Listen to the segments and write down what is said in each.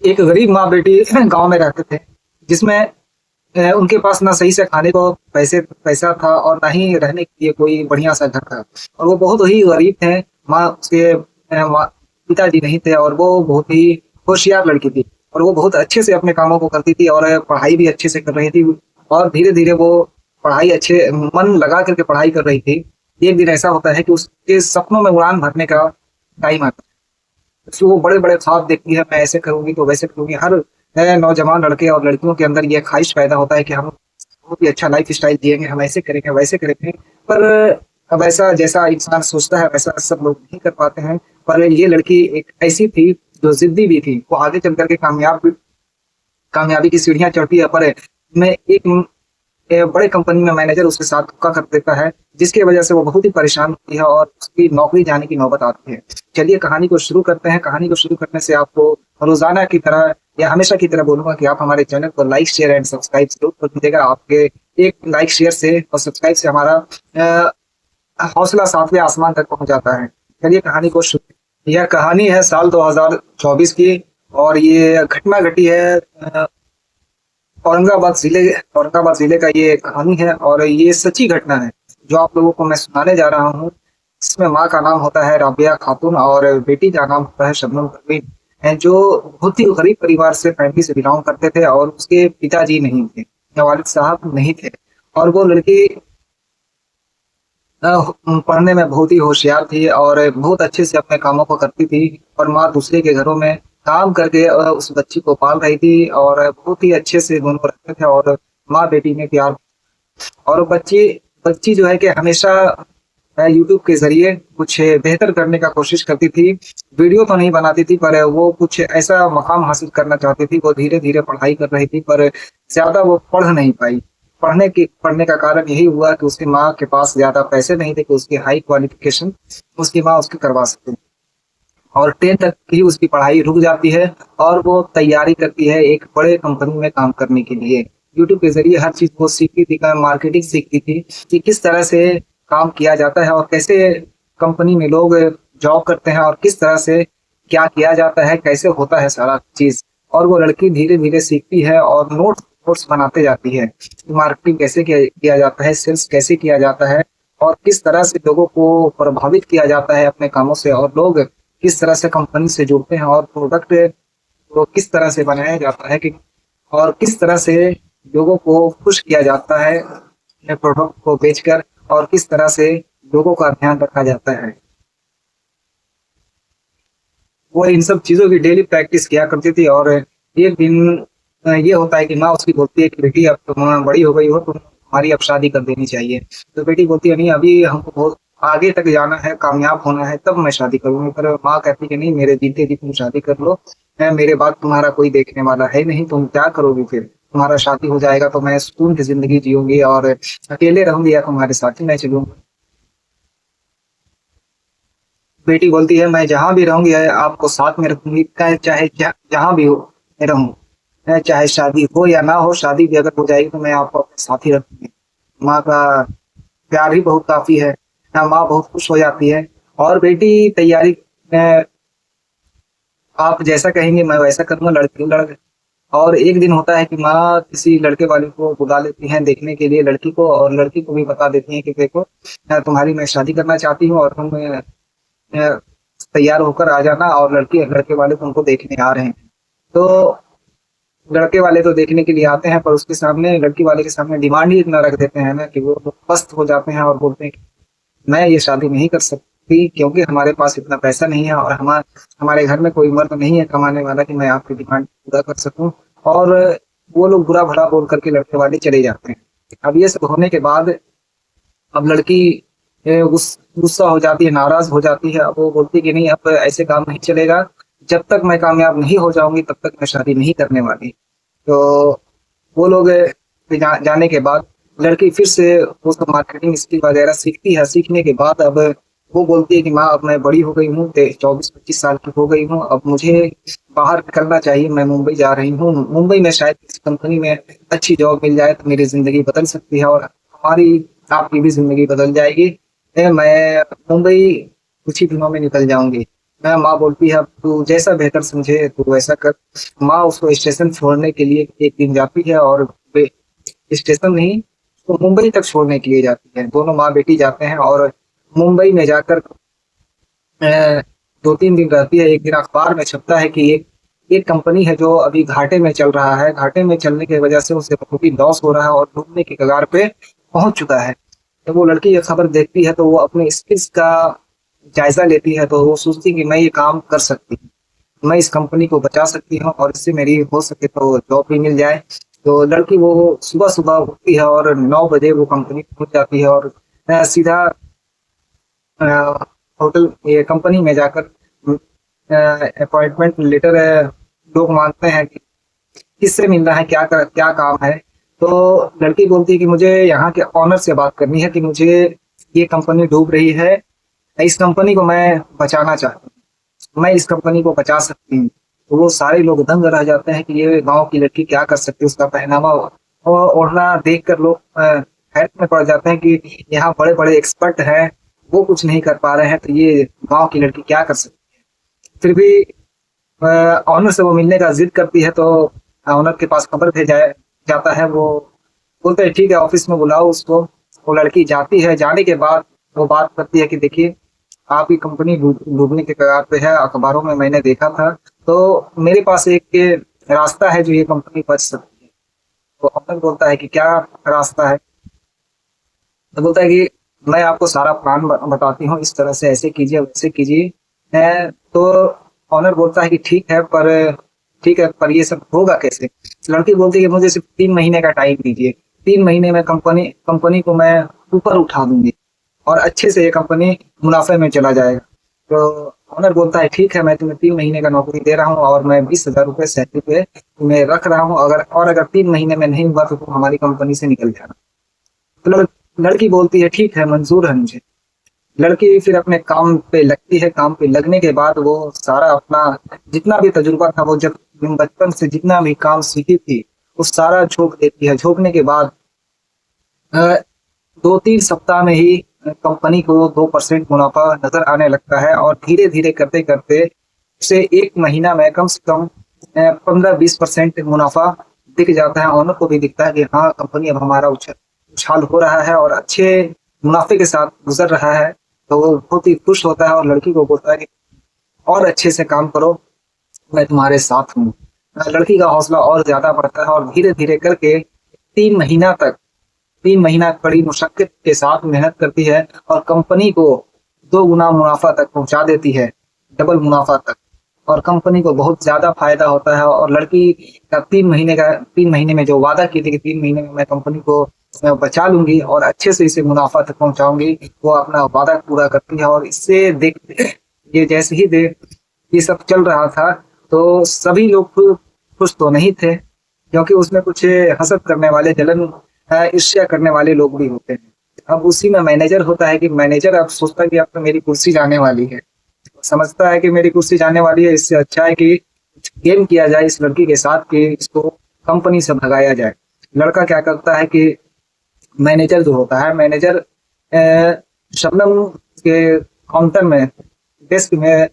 एक गरीब माँ बेटी गांव में रहते थे, जिसमें उनके पास ना सही से खाने को पैसा था और ना ही रहने के लिए कोई बढ़िया सा घर था। और वो बहुत ही गरीब थे। माँ उसके पिताजी नहीं थे और वो बहुत ही होशियार लड़की थी। और वो बहुत अच्छे से अपने कामों को करती थी और पढ़ाई भी अच्छे से कर रही थी। और धीरे धीरे वो पढ़ाई अच्छे मन लगा करके पढ़ाई कर रही थी। एक दिन ऐसा होता है कि उसके सपनों में उड़ान भरने का टाइम आता है। तो वो बड़े-बड़े ख्वाब देखती है, मैं ऐसे करूँगी तो वैसे करूँगी। हर नौजवान लड़के और लड़कियों के अंदर ये ख्वाहिश पैदा होता है कि हम बहुत ही अच्छा लाइफ़स्टाइल जिएँगे, हम ऐसे करेंगे, वैसे करेंगे। पर अब ऐसा जैसा इंसान सोचता है वैसा सब लोग नहीं कर पाते हैं। पर ये लड़की एक ऐसी थी जो ज़िद्दी भी थी। वो आगे चल कर के कामयाबी की सीढ़ियाँ चढ़ती है, पर मैं एक बड़े कंपनी में मैनेजर उसके साथ धोखा कर देता है, जिसकी वजह से वो बहुत ही परेशान होती है और उसकी नौकरी जाने की नौबत आती है। चलिए कहानी को शुरू करते हैं। कहानी को शुरू करने से आपको रोज़ाना की तरह या हमेशा की तरह बोलूँगा कि आप हमारे चैनल को लाइक, शेयर एंड सब्सक्राइब ज़रूर कर दीजिएगा। आपके एक लाइक, शेयर से और सब्सक्राइब से हमारा हौसला 7वें आसमान तक पहुँच जाता है। चलिए कहानी को शुरू। यह कहानी है साल 2024 की और ये घटना घटी है औरंगाबाद जिले का ये कहानी है और ये सच्ची घटना है जो आप लोगों को मैं सुनाने जा रहा हूँ। इसमें माँ का नाम होता है राबिया खातून और बेटी का नाम होता है शबनम परवीन है, जो बहुत ही गरीब परिवार से फैमिली से बिलोंग करते थे और उसके पिताजी नहीं थे या वालिद साहब नहीं थे। और वो लड़की पढ़ने में बहुत ही होशियार थी और बहुत अच्छे से अपने कामों को करती थी। और माँ दूसरे के घरों में काम करके उस बच्ची को पाल रही थी और बहुत ही अच्छे से दोनों रहते थे और माँ बेटी में प्यार। और बच्ची बच्ची जो है कि हमेशा यूट्यूब के ज़रिए कुछ बेहतर करने का कोशिश करती थी। वीडियो तो नहीं बनाती थी पर वो कुछ ऐसा मकाम हासिल करना चाहती थी। वो धीरे-धीरे पढ़ाई कर रही थी पर ज़्यादा वो पढ़ नहीं पाई। पढ़ने का कारण यही हुआ कि उसकी माँ के पास ज़्यादा पैसे नहीं थे कि उसकी हाई क्वालिफ़िकेशन उसकी माँ उसकी करवा सके। और 10 तक की उसकी पढ़ाई रुक जाती है और वो तैयारी करती है एक बड़े कंपनी में काम करने के लिए। यूट्यूब के ज़रिए हर चीज़ वो सीखती थी, मार्केटिंग सीखती थी कि किस तरह से काम किया जाता है और कैसे कंपनी में लोग जॉब करते हैं और किस तरह से क्या किया जाता है, कैसे होता है सारा चीज़। और वो लड़की धीरे-धीरे सीखती है और नोट्स बनाते जाती है। मार्केटिंग कैसे किया जाता है, सेल्स कैसे किया जाता है और किस तरह से लोगों को प्रभावित किया जाता है अपने कामों से और लोग किस तरह से कंपनी से जुड़ते हैं और प्रोडक्ट को किस तरह से बनाया जाता है कि और किस तरह से लोगों को खुश किया जाता है अपने प्रोडक्ट को बेचकर और किस तरह से लोगों का ध्यान रखा जाता है। वो इन सब चीज़ों की डेली प्रैक्टिस किया करती थी। और एक दिन ये होता है कि माँ उसकी बोलती है कि बेटी अब तुम बड़ी हो गई हो, तुम्हारी अब शादी कर देनी चाहिए। तो बेटी बोलती है नहीं, अभी हमको बहुत आगे तक जाना है, कामयाब होना है, तब मैं शादी करूंगी। पर माँ कहती है कि नहीं, मेरे जीते जी तुम शादी कर लो, मेरे बाद तुम्हारा कोई देखने वाला है नहीं, तुम क्या करोगी फिर, तुम्हारा शादी हो जाएगा तो मैं सुकून की जिंदगी जीऊंगी और अकेले रहूंगी या तुम्हारे साथ ही मैं चलूंगी। बेटी बोलती है मैं जहाँ भी रहूंगी आपको साथ में रखूंगी, चाहे जहाँ भी हो मैं रहूँ, चाहे शादी हो या ना हो। शादी भी अगर हो जाएगी तो मैं आपको अपने साथ ही रखूंगी। माँ का प्यार ही बहुत काफी है। माँ बहुत खुश हो जाती है और बेटी तैयारी आप जैसा कहेंगे मैं वैसा करूंगा, लड़की लड़ और एक दिन होता है कि माँ किसी लड़के वाले को बुला लेती हैं देखने के लिए लड़की को, और लड़की को भी बता देती हैं कि देखो तुम्हारी मैं शादी करना चाहती हूँ और तुम अ, तैयार होकर आ जाना। और लड़के वाले तुमको देखने आ रहे हैं। तो लड़के वाले तो देखने के लिए आते हैं पर उसके सामने लड़की वाले के सामने डिमांड ही इतना रख देते हैं ना कि वो पस्त हो जाते हैं और बोलते हैं कि मैं ये शादी नहीं कर सकती क्योंकि हमारे पास इतना पैसा नहीं है और हमारे घर में कोई मर्द नहीं है कमाने वाला कि मैं आपकी डिमांड पूरा कर सकूं। और वो लोग बुरा भला बोल करके लड़के वाले चले जाते हैं। अब ये सब होने के बाद अब लड़की गुस्सा हो जाती है, नाराज हो जाती है। अब वो बोलती है कि नहीं, अब ऐसे काम नहीं चलेगा, जब तक मैं कामयाब नहीं हो जाऊंगी तब तक मैं शादी नहीं करने वाली। तो वो लोग जाने के बाद लड़की फिर से वो सब मार्केटिंग स्किल वगैरह सीखती है। सीखने के बाद अब वो बोलती है कि माँ अब मैं बड़ी हो गई हूँ, 24-25 साल की हो गई हूँ, अब मुझे बाहर निकलना चाहिए, मैं मुंबई जा रही हूँ। मुंबई में शायद किसी कंपनी में अच्छी जॉब मिल जाए तो मेरी जिंदगी बदल सकती है और हमारी आपकी भी जिंदगी बदल जाएगी। मैं मुंबई कुछ ही दिनों में निकल जाऊंगी। माँ बोलती है अब तू जैसा बेहतर समझे तू वैसा कर। माँ उसको स्टेशन छोड़ने के लिए एक दिन जाती है और स्टेशन नहीं, तो मुंबई तक छोड़ने के लिए जाती है। दोनों माँ बेटी जाते हैं और मुंबई में जाकर 2-3 दिन रहती है। एक दिन अखबार में छपता है कि एक एक कंपनी है जो अभी घाटे में चल रहा है। घाटे में चलने की वजह से उसे बहुत ही लॉस हो रहा है और डूबने की कगार पे पहुंच चुका है। जब वो लड़की ये खबर देखती है तो वो अपने स्किल्स का जायजा लेती है, तो वो सोचती है कि मैं ये काम कर सकती हूँ, मैं इस कंपनी को बचा सकती हूँ और इससे मेरी हो सके तो जॉब भी मिल जाए। तो लड़की वो सुबह सुबह उठती है और 9 बजे वो कंपनी पहुंच जाती है और सीधा होटल ये कंपनी में जाकर अपॉइंटमेंट लेटर लोग मांगते हैं कि किससे मिलना है, क्या काम है। तो लड़की बोलती है कि मुझे यहाँ के ऑनर से बात करनी है कि मुझे ये कंपनी डूब रही है, इस कंपनी को मैं बचाना चाहती हूँ, मैं इस कंपनी को बचा सकती हूँ। तो वो सारे लोग दंग रह जाते हैं कि ये गांव की लड़की क्या कर सकती है। उसका पहनावा और ओढ़ना देख कर लोग हैरत में पड़ जाते हैं कि यहाँ बड़े बड़े एक्सपर्ट हैं, वो कुछ नहीं कर पा रहे हैं, तो ये गांव की लड़की क्या कर सकती है। फिर भी ऑनर से वो मिलने का जिद करती है, तो ऑनर के पास खबर भेजा जाता है। वो बोलते हैं ठीक है ऑफिस में बुलाओ उसको। वो लड़की जाती है। जाने के बाद वो बात करती है कि देखिए आपकी कंपनी डूबने के कगार पे है, अखबारों में मैंने देखा था, तो मेरे पास एक रास्ता है जो ये कंपनी बच सकती है। तो ऑनर बोलता है कि क्या रास्ता है। तो बोलता है कि मैं आपको सारा प्लान बताती हूँ, इस तरह से ऐसे कीजिए वैसे कीजिए। तो ऑनर बोलता है कि ठीक है पर ये सब होगा कैसे। लड़की बोलती है कि मुझे सिर्फ 3 महीने का टाइम दीजिए, 3 महीने में कंपनी को मैं ऊपर उठा दूंगी और अच्छे से ये कंपनी मुनाफे में चला जाएगा। तो ऑनर बोलता है ठीक है मैं तुम्हें 3 महीने का नौकरी दे रहा हूँ और मैं 20,000 रुपये सैलरी पे तुम्हें रख रहा हूँ, अगर 3 महीने में नहीं हुआ तो तुम हमारी कंपनी से निकल जाना। तो लड़की बोलती है ठीक है मंजूर है मुझे। लड़की फिर अपने काम पे लगती है। काम पे लगने के बाद वो सारा अपना जितना भी तजुर्बा था, वो जब बचपन से जितना भी काम सीखी थी वो सारा झोंक देती है। झोंकने के बाद 2-3 सप्ताह में ही कंपनी को 2% मुनाफा नजर आने लगता है और धीरे धीरे करते करते उसे 1 महीना में कम से कम 15-20% मुनाफा दिख जाता है। ऑनर को भी दिखता है कि हाँ कंपनी अब हमारा उछाल हो रहा है और अच्छे मुनाफे के साथ गुजर रहा है। तो वो बहुत ही खुश होता है और लड़की को बोलता है कि और अच्छे से काम करो, मैं तुम्हारे साथ हूँ। लड़की का हौसला और ज्यादा बढ़ता है और धीरे धीरे करके 3 महीना कड़ी मुशक्कत के साथ मेहनत करती है और कंपनी को 2 गुना मुनाफा तक पहुंचा देती है, डबल मुनाफा तक। और कंपनी को बहुत ज्यादा फायदा होता है और लड़की का 3 महीने में जो वादा की थी कि 3 महीने में मैं कंपनी को बचा लूंगी और अच्छे से इसे मुनाफा तक पहुंचाऊंगी, वो अपना वादा पूरा करती है। और इससे देख ये जैसे ही देख ये सब चल रहा था तो सभी लोग खुश तो नहीं थे, क्योंकि उसमें कुछ हसद करने वाले, जलन ईर्ष्या करने वाले लोग भी होते हैं। अब उसी में मैनेजर होता है कि मैनेजर अब सोचता है कि अब तो मेरी कुर्सी जाने वाली है, समझता है कि मेरी कुर्सी जाने वाली है, इससे अच्छा है कि गेम किया जाए इस लड़की के साथ कि इसको कंपनी से भगाया जाए। लड़का क्या करता है कि मैनेजर जो होता है, मैनेजर शबनम के काउंटर में, डेस्क में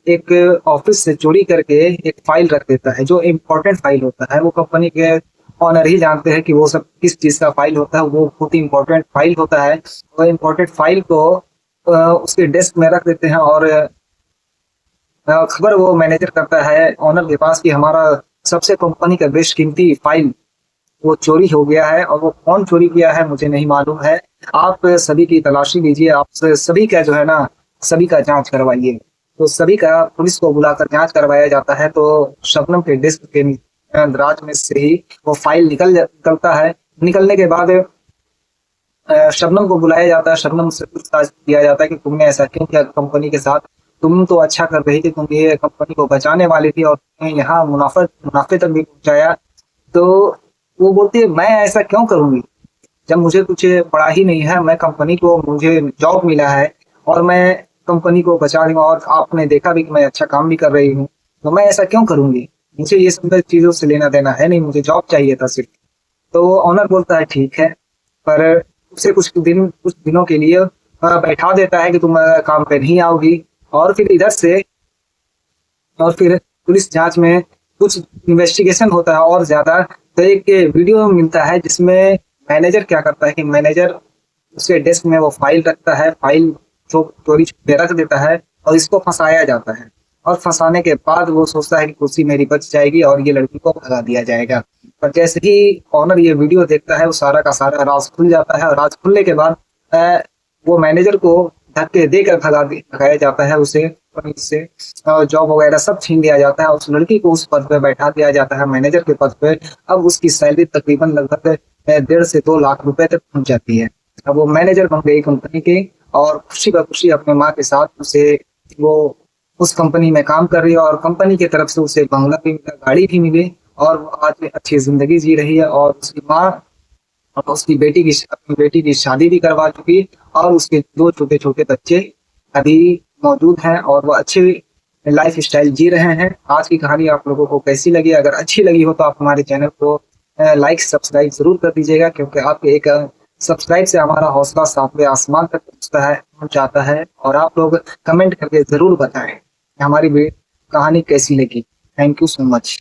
एक ऑफिस से चोरी करके एक फाइल रख देता है जो इम्पोर्टेंट फाइल होता है। वो कंपनी के ऑनर ही जानते हैं कि वो सब किस चीज का फाइल होता है, वो बहुत ही इम्पोर्टेंट फाइल होता है। वो इम्पोर्टेंट फाइल को उसके डेस्क में रख देते हैं और खबर वो मैनेजर करता है ऑनर के पास कि हमारा सबसे कंपनी का बेस्ट कीमती फाइल वो चोरी हो गया है और वो कौन चोरी किया है मुझे नहीं मालूम है। आप सभी की तलाशी लीजिए, आप सभी का जो है ना सभी का जांच करवाइए। तो सभी का पुलिस को बुलाकर जांच करवाया जाता है। तो शबनम के डेस्क के दराज में से ही वो फाइल निकलता है। निकलने के बाद शबनम को बुलाया जाता है। शबनम से पूछताछ किया जाता है कि तुमने ऐसा क्यों किया कंपनी के साथ, तुम तो अच्छा कर रही थी, तुम ये कंपनी को बचाने वाली थी और तुमने यहाँ मुनाफे तक भी पहुंचाया। तो वो बोलती है मैं ऐसा क्यों करूंगी जब मुझे कुछ पड़ा ही नहीं है, मैं कंपनी को, मुझे जॉब मिला है और मैं कंपनी को बचा रही हूँ और आपने देखा भी कि मैं अच्छा काम भी कर रही हूँ, तो मैं ऐसा क्यों करूंगी, मुझे ये सब चीजों से लेना देना है नहीं, मुझे जॉब चाहिए था सिर्फ। तो ऑनर बोलता है ठीक है, पर उसे कुछ दिनों के लिए बैठा देता है कि तुम काम पे नहीं आओगी। और फिर इधर से और फिर पुलिस जांच में कुछ इन्वेस्टिगेशन होता है और ज्यादा। तो एक वीडियो मिलता है जिसमें मैनेजर क्या करता है कि मैनेजर उसके डेस्क में वो फाइल रखता है, फाइल चोरी छुपे रख देता है और इसको फंसाया जाता है। और फंसाने के बाद वो सोचता है कि कुर्सी मेरी बच जाएगी और ये लड़की को भगा दिया जाएगा। पर जैसे ही ऑनर ये वीडियो देखता है, वो सारा का सारा राज खुल जाता है और राज खुलने के बाद वो मैनेजर को धक्के देकर भगाया जाता है उसे, और इससे जॉब वगैरह सब छीन लिया जाता है। उस लड़की को उस पद पे बैठा दिया जाता है, मैनेजर के पद पे। अब उसकी सैलरी तकरीबन लगभग 1.5 से 2 लाख रुपए तक पहुंच जाती है। अब वो मैनेजर बन गई कंपनी के और खुशी खुशी अपने माँ के साथ उसे वो उस कंपनी में काम कर रही है और कंपनी की तरफ से उसे बंगला भी मिला, गाड़ी भी मिली और वो आज अच्छी जिंदगी जी रही है। और उसकी माँ और उसकी अपनी बेटी की शादी भी करवा चुकी और उसके 2 छोटे छोटे बच्चे अभी मौजूद हैं और वो अच्छे लाइफ स्टाइल जी रहे हैं। आज की कहानी आप लोगों को कैसी लगी? अगर अच्छी लगी हो तो आप हमारे चैनल को लाइक सब्सक्राइब जरूर कर दीजिएगा, क्योंकि आपके एक सब्सक्राइब से हमारा हौसला 7वें आसमान तक पहुंच जाता है। और आप लोग कमेंट करके जरूर बताएं कि हमारी कहानी कैसी लगी। Thank you so much.